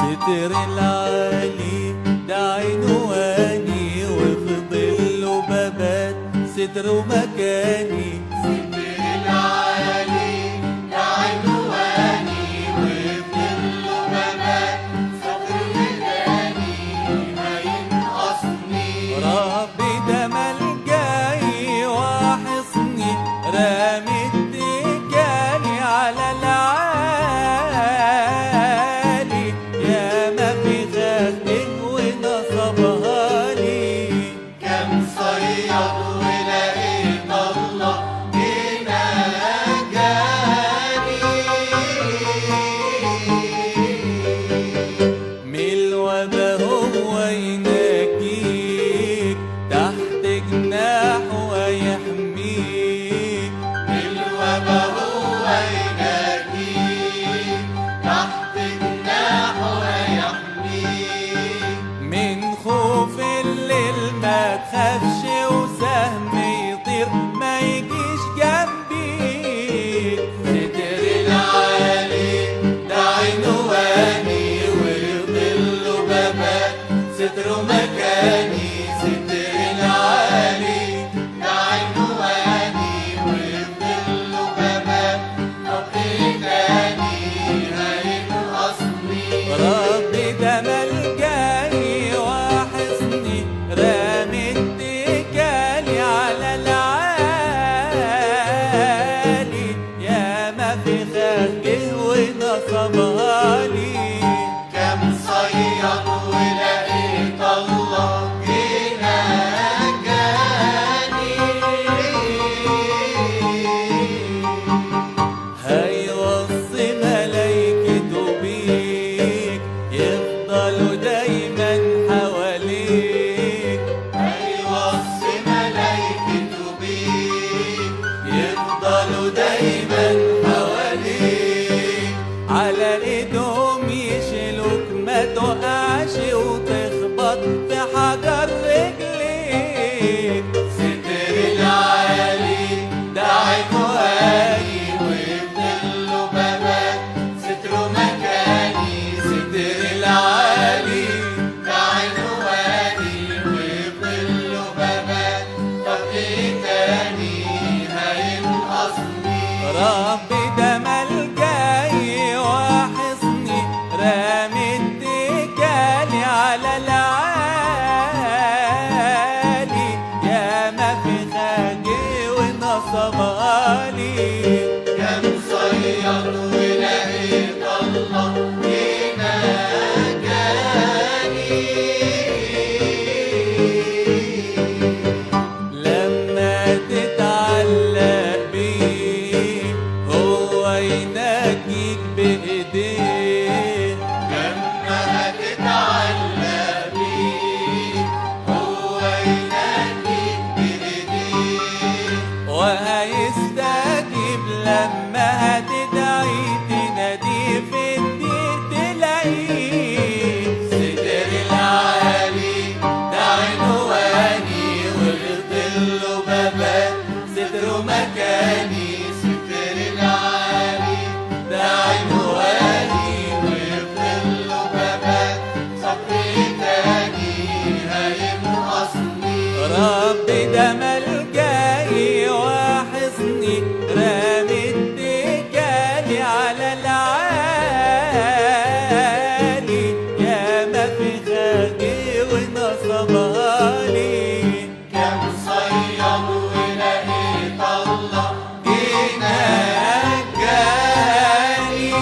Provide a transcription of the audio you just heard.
ستر العالي ده عنواني، وفي ظله بابات ستر ومكاني. ستر العالي ده عنواني، وفي ظله بابات ستر ومكاني. ما ينقصني ربي ده ملجأي وحصني، رامي اتكالي على العالي. يا ما في خده ونصبها لي، كم صياد ولقيت الله هنا جاني. من الوبا هو ينجيك، تحت جناحه ويحميك. الوبا هو يناديك، تحت جناحه يحميك. من خوف الليل ما تخافش، وسهم يطير ما يجيش جنبيك. ستر العالي ده عنواني، وظله بابات ستر مكاني. ستر العالي ده عنواني، وظله بابات طب ايه تاني هينقصني. ربي ده ملجأي وحصني، رامي اتكالي على العالي. يا ما في خده ونصبها لي، كم صياد ولقيت الله هنا جاني. هيوصي ملايكته بيك، يفضلوا دايما حواليك. هيوصي ملايكته بيك، يفضلوا دايما حواليك. على ايدهم يشيلوك ما تقعش وتخبط في حجر رجليك. ستر العالي ده عنواني، وظله بابات ستر مكاني. ستر العالي ده عنواني، وظله بابات طب ايه تاني هينقصني. ربي ده ملجأي وحصني، رامي اتكالي على العالي. يا ما في خدي ونصبها لي، كم صياد ولقيت الله هنا جاني. لما تتعلق بيه هو ينجيك بإيديه. لما هتتعلق بيه هو يناديك بإيديه. وهيستجيب لما هتدعي، تناديه في الدين تلاقيه. ستر العالي ده عنواني، وظله بابات ستر مكاني. ستر العالي ده عنواني، وظله بابات صبر تاني هينقصني. ربي ده ملجأي وحصني، رامي اتكالي على العالي. يا ما في خدي ونصبها لي، كم صياد ولقيت الله هنا جاني.